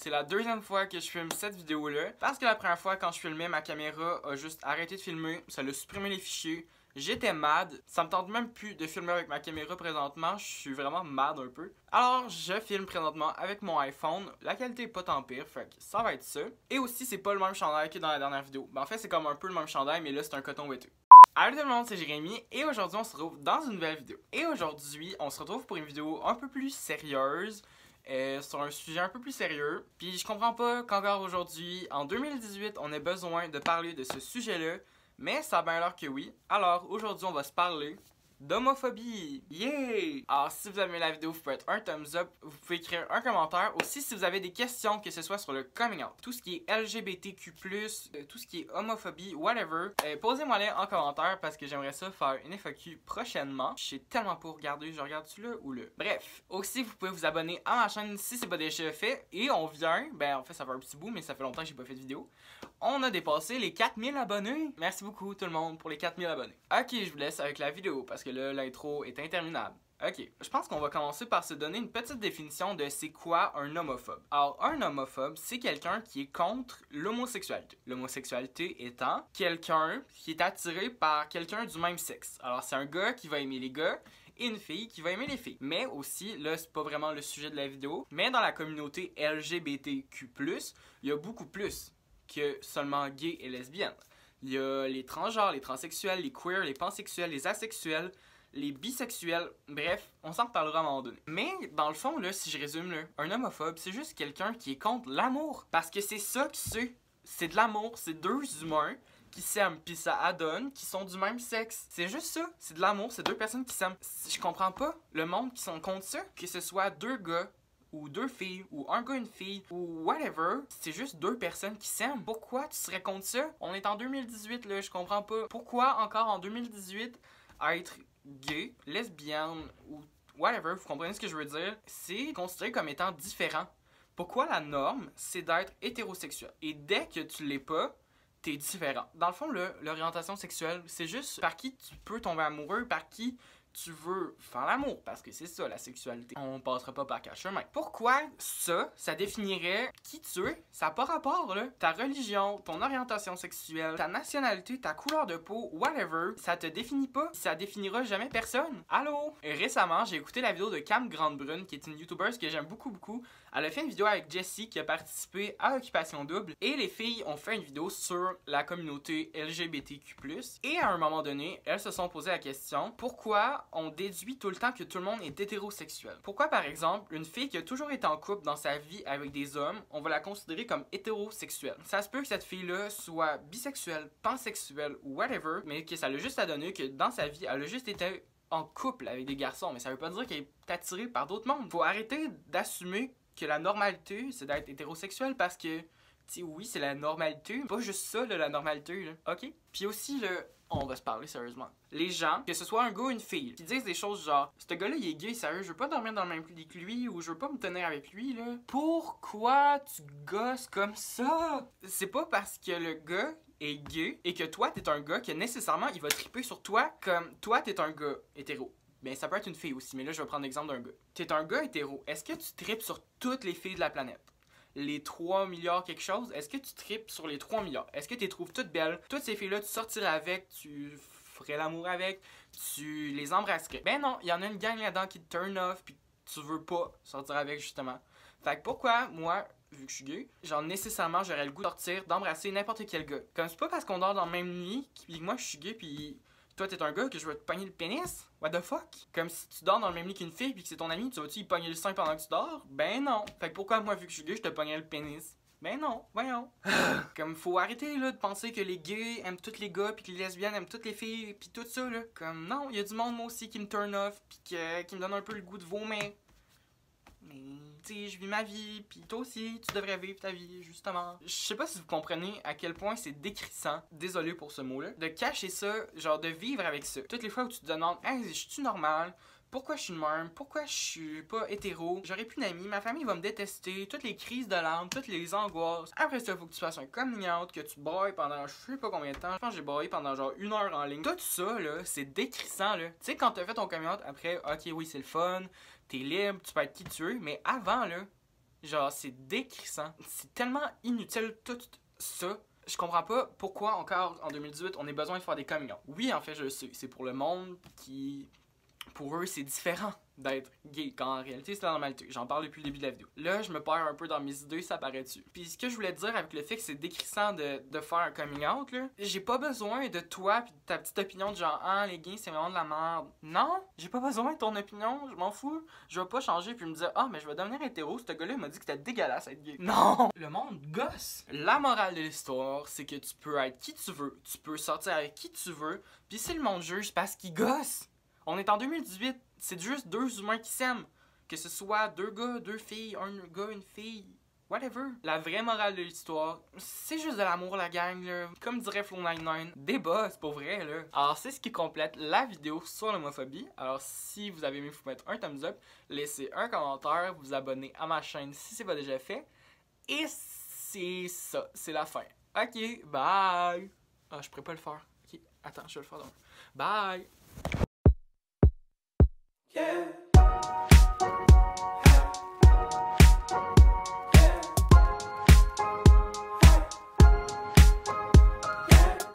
C'est la deuxième fois que je filme cette vidéo-là. Parce que la première fois, quand je filmais, ma caméra a juste arrêté de filmer. Ça l'a supprimé les fichiers. J'étais mad. Ça me tente même plus de filmer avec ma caméra présentement. Je suis vraiment mad un peu. Alors, je filme présentement avec mon iPhone. La qualité est pas tant pire, fait que ça va être ça. Et aussi, c'est pas le même chandail que dans la dernière vidéo. Ben, en fait, c'est comme un peu le même chandail, mais là, c'est un coton oueteux. Allô tout le monde, c'est Jérémy et aujourd'hui on se retrouve dans une nouvelle vidéo. Et aujourd'hui, on se retrouve pour une vidéo un peu plus sérieuse, sur un sujet un peu plus sérieux. Puis je comprends pas qu'encore aujourd'hui, en 2018, on ait besoin de parler de ce sujet-là, mais ça a bien l'air que oui. Alors aujourd'hui, on va se parler d'homophobie. Yeah! Alors si vous avez aimé la vidéo, vous pouvez mettre un thumbs up, vous pouvez écrire un commentaire. Aussi si vous avez des questions, que ce soit sur le coming out, tout ce qui est LGBTQ+, tout ce qui est homophobie, whatever, posez-moi-les en commentaire parce que j'aimerais ça faire une FAQ prochainement. Je sais tellement pas regarder, je regarde-tu là ou là? Bref, aussi vous pouvez vous abonner à ma chaîne si c'est pas déjà fait. Et on vient, ben en fait ça fait un petit bout mais ça fait longtemps que j'ai pas fait de vidéo. On a dépassé les 4000 abonnés. Merci beaucoup tout le monde pour les 4000 abonnés. Ok, je vous laisse avec la vidéo parce que là, l'intro est interminable. Ok, je pense qu'on va commencer par se donner une petite définition de c'est quoi un homophobe. Alors, un homophobe, c'est quelqu'un qui est contre l'homosexualité. L'homosexualité étant quelqu'un qui est attiré par quelqu'un du même sexe. Alors, c'est un gars qui va aimer les gars et une fille qui va aimer les filles. Mais aussi, là, c'est pas vraiment le sujet de la vidéo, mais dans la communauté LGBTQ+, il y a beaucoup plus que seulement gays et lesbiennes. Il y a les transgenres, les transsexuels, les queers, les pansexuels, les asexuels, les bisexuels, bref, on s'en reparlera à un moment donné. Mais dans le fond, là, si je résume, là, un homophobe, c'est juste quelqu'un qui est contre l'amour. Parce que c'est ça que c'est. C'est de l'amour, c'est deux humains qui s'aiment, puis ça adonne, qui sont du même sexe. C'est juste ça, c'est de l'amour, c'est deux personnes qui s'aiment. Je comprends pas le monde qui sont contre ça, que ce soit deux gars, ou deux filles, ou un gars, une fille, ou whatever, c'est juste deux personnes qui s'aiment. Pourquoi tu serais contre ça? On est en 2018, là, je comprends pas. Pourquoi encore en 2018, être gay, lesbienne, ou whatever, vous comprenez ce que je veux dire? C'est considéré comme étant différent. Pourquoi la norme, c'est d'être hétérosexuel? Et dès que tu l'es pas, t'es différent. Dans le fond, l'orientation sexuelle, c'est juste par qui tu peux tomber amoureux, par qui tu veux faire l'amour, parce que c'est ça la sexualité. On passera pas par quatre chemins. Pourquoi ça définirait qui tu es? Ça n'a pas rapport, là. Ta religion, ton orientation sexuelle, ta nationalité, ta couleur de peau, whatever, ça te définit pas. Ça définira jamais personne. Allô? Et récemment, j'ai écouté la vidéo de Cam Grande-Brune, qui est une youtubeuse que j'aime beaucoup. Elle a fait une vidéo avec Jessie qui a participé à Occupation Double et les filles ont fait une vidéo sur la communauté LGBTQ+. Et à un moment donné, elles se sont posé la question, pourquoi on déduit tout le temps que tout le monde est hétérosexuel? Pourquoi par exemple, une fille qui a toujours été en couple dans sa vie avec des hommes, on va la considérer comme hétérosexuelle? Ça se peut que cette fille-là soit bisexuelle, pansexuelle ou whatever, mais que ça l'a juste à donner que dans sa vie, elle a juste été en couple avec des garçons, mais ça veut pas dire qu'elle est attirée par d'autres mondes. Faut arrêter d'assumer que la normalité, c'est d'être hétérosexuel parce que, tu sais, oui, c'est la normalité, pas juste ça, là, la normalité, là, ok? Puis aussi, là, on va se parler sérieusement. Les gens, que ce soit un gars ou une fille, qui disent des choses genre « Ce gars-là, il est gay, sérieux, je veux pas dormir dans le même lit que lui ou je veux pas me tenir avec lui, là. » Pourquoi tu gosses comme ça? C'est pas parce que le gars est gay et que toi, t'es un gars que nécessairement, il va triper sur toi comme toi, t'es un gars hétéro. Ben, ça peut être une fille aussi, mais là, je vais prendre l'exemple d'un gars. T'es un gars hétéro. Est-ce que tu tripes sur toutes les filles de la planète? Les 3 milliards quelque chose? Est-ce que tu tripes sur les 3 milliards? Est-ce que tu les trouves toutes belles? Toutes ces filles-là, tu sortirais avec, tu ferais l'amour avec, tu les embrasserais. Ben non, il y en a une gang là-dedans qui te turn off, puis tu veux pas sortir avec, justement. Fait que pourquoi, moi, vu que je suis gay, genre nécessairement, j'aurais le goût de sortir, d'embrasser n'importe quel gars? Comme c'est pas parce qu'on dort dans le même lit, puis moi, je suis gay, puis toi, t'es un gars que je veux te pogner le pénis? What the fuck? Comme si tu dors dans le même lit qu'une fille pis que c'est ton ami, tu vas-tu y pogner le sein pendant que tu dors? Ben non. Fait que pourquoi moi, vu que je suis gay, je te pognais le pénis? Ben non, voyons. Comme faut arrêter là de penser que les gays aiment tous les gars pis que les lesbiennes aiment toutes les filles pis tout ça là. Comme non, il y a du monde moi aussi qui me turn off pis qui me donne un peu le goût de vomir. Mais tu sais, je vis ma vie, puis toi aussi, tu devrais vivre ta vie, justement. Je sais pas si vous comprenez à quel point c'est décrissant, désolé pour ce mot-là, de cacher ça, genre de vivre avec ça. Toutes les fois où tu te demandes, hey, je suis normal? Pourquoi je suis de même? Pourquoi je suis pas hétéro? J'aurais plus d'amis, ma famille va me détester, toutes les crises de larmes, toutes les angoisses. Après ça, faut que tu fasses un coming out, que tu brailles pendant je sais pas combien de temps. Je pense que j'ai braillé pendant genre 1 heure en ligne. Tout ça, là, c'est décrissant, là. Tu sais, quand t'as fait ton coming out, après, ok, oui, c'est le fun, t'es libre, tu peux être qui tu veux, mais avant, là, Genre, c'est décrissant. C'est tellement inutile tout ça. Je comprends pas pourquoi encore en 2018 on a besoin de faire des coming out. Oui, en fait, je le sais. C'est pour le monde qui... Pour eux, c'est différent d'être gay, quand en réalité, c'est la normalité. J'en parle depuis le début de la vidéo. Là, je me perds un peu dans mes idées, ça paraît-tu. Puis ce que je voulais dire avec le fait que c'est décrissant de faire un coming out, là, j'ai pas besoin de toi pis de ta petite opinion de genre « Ah, les gays, c'est vraiment de la merde. » Non, j'ai pas besoin de ton opinion, je m'en fous. Je vais pas changer puis me dire « Ah, mais je vais devenir hétéro, ce gars-là m'a dit que c'était dégueulasse être gay. » Non! Le monde gosse! La morale de l'histoire, c'est que tu peux être qui tu veux, tu peux sortir avec qui tu veux, pis si le monde juge parce qu'il gosse, on est en 2018, c'est juste deux humains qui s'aiment. Que ce soit deux gars, deux filles, un gars, une fille, whatever. La vraie morale de l'histoire, c'est juste de l'amour, la gang, là. Comme dirait Flow99, débat, c'est pas vrai, là. Alors, c'est ce qui complète la vidéo sur l'homophobie. Alors, si vous avez aimé, vous mettre un thumbs up, laissez un commentaire, vous abonnez à ma chaîne si c'est pas déjà fait. Et c'est ça, c'est la fin. Ok, bye! Ah, je pourrais pas le faire. Ok, attends, je vais le faire donc. Bye!